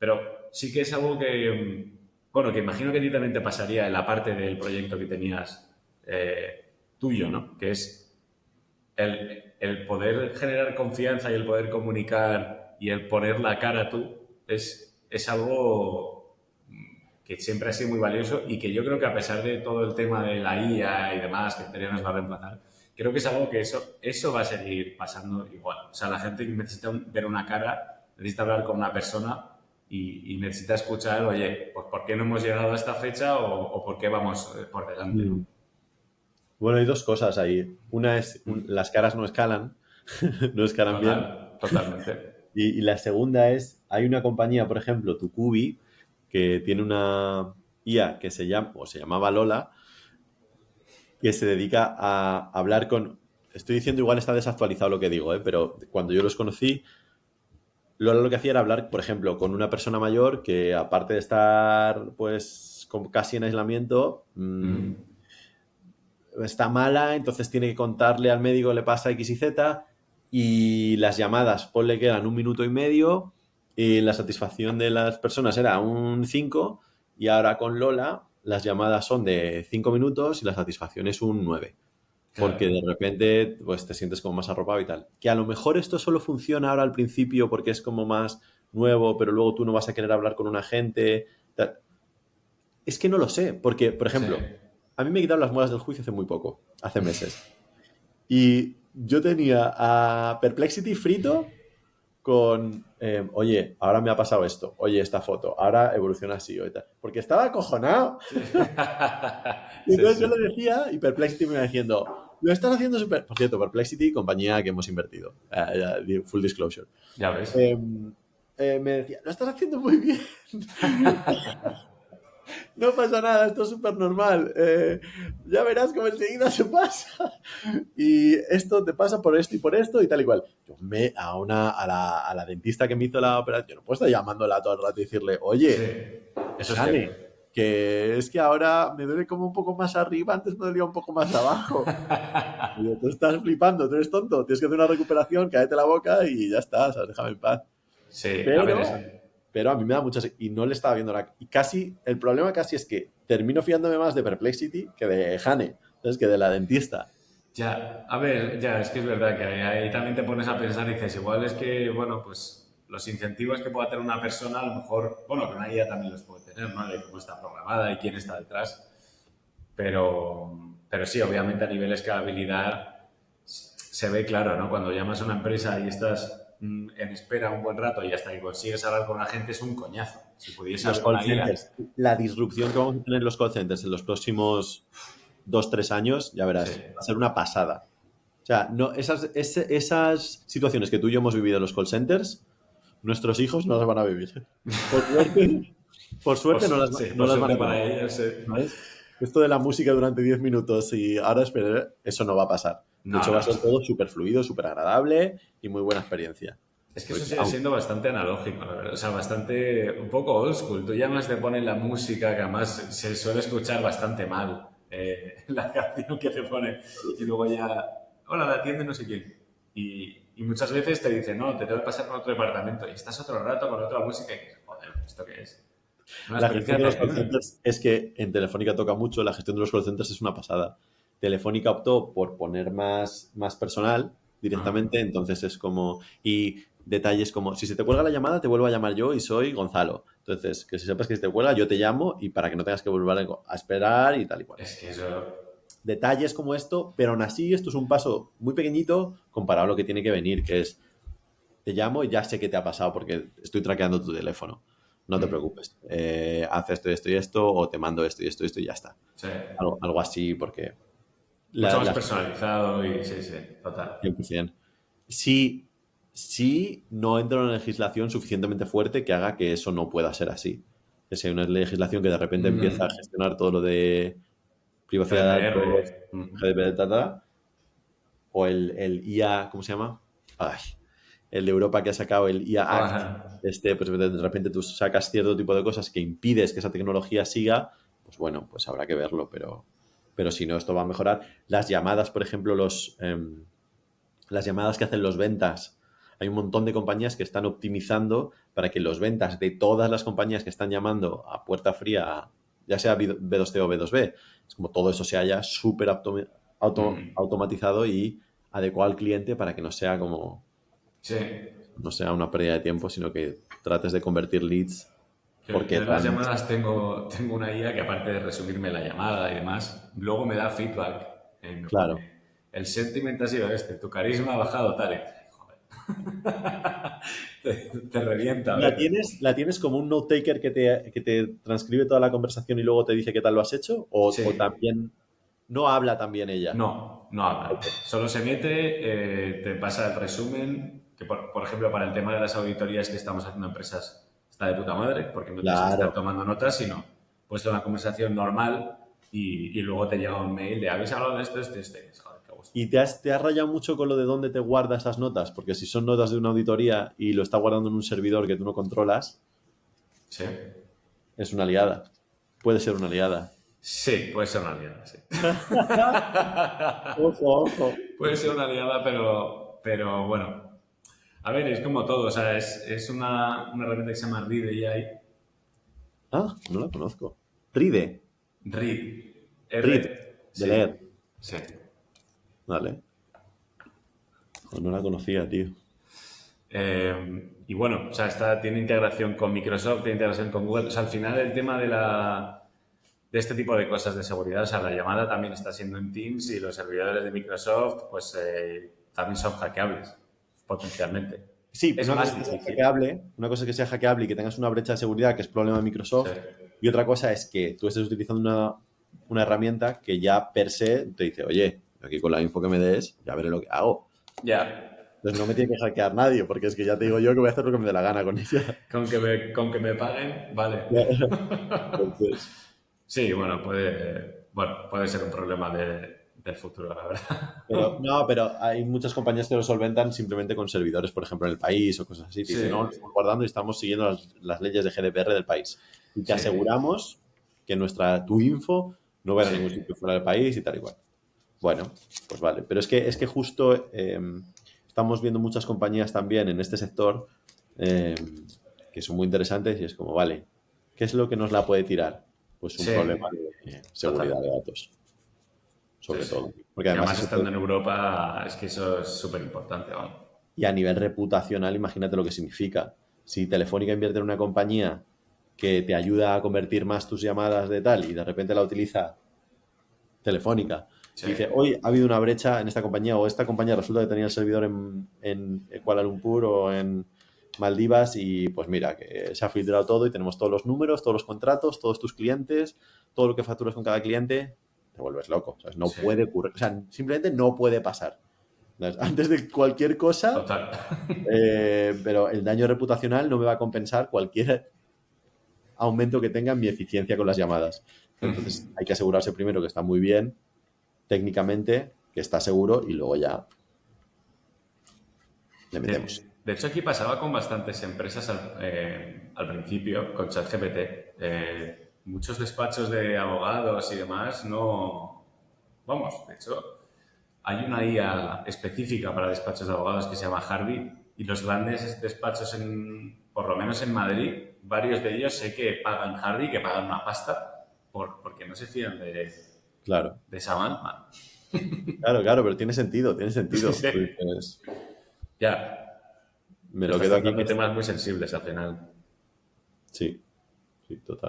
Pero sí que es algo que, bueno, que imagino que a ti también te pasaría en la parte del proyecto que tenías tuyo, ¿no? Que es el poder generar confianza y el poder comunicar y el poner la cara tú es algo que siempre ha sido muy valioso y que yo creo que a pesar de todo el tema de la IA y demás, que en teoría nos va a reemplazar, creo que es algo que eso va a seguir pasando igual. O sea, la gente que necesita ver una cara, necesita hablar con una persona y necesita escuchar, oye, pues ¿por qué no hemos llegado a esta fecha o por qué vamos por delante, ¿no? Mm. Bueno, hay dos cosas ahí. Una es, las caras no escalan, no escalan bien. Total, totalmente. Y la segunda es, hay una compañía, por ejemplo, Tucubi, que tiene una IA que se llama, o se llamaba Lola, que se dedica a hablar con... Estoy diciendo, igual está desactualizado lo que digo, ¿eh? Pero cuando yo los conocí, Lola lo que hacía era hablar, por ejemplo, con una persona mayor que, aparte de estar pues casi en aislamiento, está mala, entonces tiene que contarle al médico le pasa X y Z, y las llamadas, ponle que eran 1 minuto y medio, y la satisfacción de las personas era un 5, y ahora con Lola las llamadas son de 5 minutos y la satisfacción es un 9, porque Claro. de repente pues te sientes como más arropado y tal. Que a lo mejor esto solo funciona ahora al principio porque es como más nuevo, pero luego tú no vas a querer hablar con un agente. Es que no lo sé, porque, por Sí. ejemplo, a mí me quitaron las muelas del juicio hace muy poco, hace meses. Y yo tenía a Perplexity frito con, oye, ahora me ha pasado esto, oye, esta foto, ahora evoluciona así, o tal. Porque estaba acojonado. Y Sí, entonces yo sí. le decía y Perplexity me iba diciendo, lo estás haciendo súper... Por cierto, Perplexity, compañía que hemos invertido. Full disclosure. Ya ves. Eh, Me decía, lo estás haciendo muy bien. No pasa nada, esto es súper normal. Ya verás cómo enseguida se pasa. Y esto te pasa por esto y por esto y tal y cual. Yo a la dentista que me hizo la operación, no puedo estar llamándola todo el rato y decirle, Sí, oye, eso es cierto. Jane, que es que ahora me duele como un poco más arriba, antes me dolía un poco más abajo. Y yo, tú estás flipando, tú eres tonto, tienes que hacer una recuperación, cállate la boca y ya está, ¿sabes? Déjame en paz. Sí, a ver, eso. Pero, pero a mí me da muchas... Y no le estaba viendo la... Y casi, el problema casi es que termino fiándome más de Perplexity que de Hane, entonces que de la dentista. Ya, a ver, ya, es que es verdad que ahí también te pones a pensar y dices, igual es que, bueno, pues los incentivos que pueda tener una persona, a lo mejor, bueno, que una IA también los puede tener, ¿no? De cómo está programada y quién está detrás. Pero sí, obviamente a nivel de escalabilidad se ve claro, ¿no? Cuando llamas a una empresa y estás en espera un buen rato y hasta que consigues hablar con la gente es un coñazo. Si pudiese Los haber call una IA. centers, la disrupción que vamos a tener en los call centers en los próximos 2, 3 años, ya Sí. verás, va a ser una pasada. O sea, no, esas situaciones que tú y yo hemos vivido en los call centers, nuestros hijos no las van a vivir. Por suerte, por suerte Sí, no por las van suerte a para tener. ellos. Sí. ¿Sabes? Esto de la música durante 10 minutos y ahora espera, eso no va a pasar. De No, hecho, va a no. ser todo súper fluido, súper agradable y muy buena experiencia. Es que eso Porque, sigue siendo bastante analógico, la verdad. O sea, bastante, un poco old school. Tú llamas, te ponen la música, que además se suele escuchar bastante mal, la canción que te pone. Y luego ya, hola, la atiende no sé quién. Y muchas veces te dicen, no, te tengo que pasar con otro departamento. Y estás otro rato con otra música y dices, joder, ¿esto qué es? Es una la gestión experiencia de los call terrible. centers es que en Telefónica toca mucho, la gestión de los call centers es una pasada. Telefónica optó por poner más personal Ajá. directamente, entonces es como... Y detalles como, si se te cuelga la llamada, te vuelvo a llamar yo y soy Gonzalo. Entonces, que si sepas que si te cuelga, yo te llamo y para que no tengas que volver a esperar y tal y cual. Es que eso, Detalles como esto, pero aún así esto es un paso muy pequeñito comparado a lo que tiene que venir, que es, te llamo y ya sé qué te ha pasado porque estoy traqueando tu teléfono. No te preocupes. Haz esto y esto, o te mando esto y esto y esto y ya está. sí. Algo así, porque Mucho más las personalizado y sí, sí, total. 100%. Sí, sí no entra una legislación suficientemente fuerte que haga que eso no pueda ser así. Que sea una legislación que de repente empieza a gestionar todo lo de privacidad de GDPR. datos, GDPR, o el IA, ¿cómo se llama? Ay, el de Europa que ha sacado el IA Act, Ajá. pues de repente tú sacas cierto tipo de cosas que impides que esa tecnología siga, pues bueno, pues habrá que verlo, pero si no, esto va a mejorar. Las llamadas, por ejemplo, las llamadas que hacen los ventas hay un montón de compañías que están optimizando para que los ventas de todas las compañías que están llamando a puerta fría, ya sea B2C o B2B, es como todo eso se haya súper automatizado y adecuado al cliente para que no sea como, Sí. no sea una pérdida de tiempo, sino que trates de convertir leads Yo porque en las realmente, llamadas tengo una IA que aparte de resumirme la llamada y demás, luego me da feedback. Me claro. pone, el sentiment ha sido este, tu carisma ha bajado tal. Y, joder. Te revienta a veces. La tienes como un note taker que te transcribe toda la conversación y luego te dice qué tal lo has hecho? O Sí, también no habla también ella? no habla. Ok. Solo se mete, te pasa el resumen, que por ejemplo para el tema de las auditorías que estamos haciendo en empresas está de puta madre, porque no tienes que estar Claro. tomando notas, sino puesto una conversación normal y luego te llega un mail de ¿habéis hablado de esto, este? Joder, qué gusto. ¿Y te has rayado mucho con lo de dónde te guarda esas notas? Porque si son notas de una auditoría y lo está guardando en un servidor que tú no controlas, Sí. es una liada. Puede ser una liada. Sí, puede ser una liada, sí. Ojo, ojo. Puede ser una liada, pero bueno. A ver, es como todo, o sea, es una herramienta que se llama Read AI. Ah, no la conozco. Ride. Read. Read. De leer. Sí, sí. Vale. Pues no la conocía, tío. Y bueno, o sea, tiene integración con Microsoft, tiene integración con Google. O sea, al final el tema de este tipo de cosas de seguridad, o sea, la llamada también está siendo en Teams y los servidores de Microsoft, pues también son hackeables, potencialmente. Sí, Es una cosa más es que sea difícil. hackeable, una cosa es que sea hackeable y que tengas una brecha de seguridad, que es problema de Sí. Microsoft, y otra cosa es que tú estés utilizando una herramienta que ya per se te dice, oye, aquí con la info que me des, ya veré lo que hago. Ya, Entonces no me tiene que hackear nadie, porque es que ya te digo yo que voy a hacer lo que me dé la gana con ella. con que me paguen, vale. Entonces, Sí, bueno, puede ser un problema del futuro, la verdad. pero no, pero hay muchas compañías que lo solventan simplemente con servidores, por ejemplo, en el país o cosas así. Te dicen, no, lo Sí, estamos guardando y estamos siguiendo las leyes de GDPR del país. Y te sí, aseguramos que tu info no va a ir a ningún sí. sitio fuera del país y tal y cual. Bueno, pues vale. Pero es que justo estamos viendo muchas compañías también en este sector eh, que son muy interesantes y es como, vale, ¿qué es lo que nos la puede tirar? Pues un Sí, problema de seguridad total. de datos, Sí, sobre sí. todo. Porque Y además además eso estando en Europa, es que eso es súper importante, vamos. y a nivel reputacional, imagínate lo que significa. Si Telefónica invierte en una compañía que te ayuda a convertir más tus llamadas de tal y de repente la utiliza Telefónica Sí, y dice, hoy ha habido una brecha en esta compañía o esta compañía resulta que tenía el servidor en Kuala Lumpur o en Maldivas y pues mira, que se ha filtrado todo y tenemos todos los números, todos los contratos, todos tus clientes, todo lo que facturas con cada cliente, te vuelves loco. ¿Sabes? No sí, puede ocurrir, o sea, simplemente no puede pasar. ¿Sabes? Antes de cualquier cosa, total. pero el daño reputacional no me va a compensar cualquier aumento que tenga en mi eficiencia con las llamadas. Entonces hay que asegurarse primero que está muy bien técnicamente, que está seguro y luego ya le metemos. De hecho, aquí pasaba con bastantes empresas al principio, con ChatGPT. Muchos despachos de abogados y demás no... Vamos, de hecho, hay una IA específica para despachos de abogados que se llama Harvey y los grandes despachos, por lo menos en Madrid, varios de ellos sé que pagan Harvey, que pagan una pasta porque no se fían Claro, de esa man. claro, claro, pero tiene sentido, tiene Sí, sentido. sí. Tú dices, Ya, me lo estás quedo aquí que tratando está. temas muy sensibles al final. Sí, sí, total.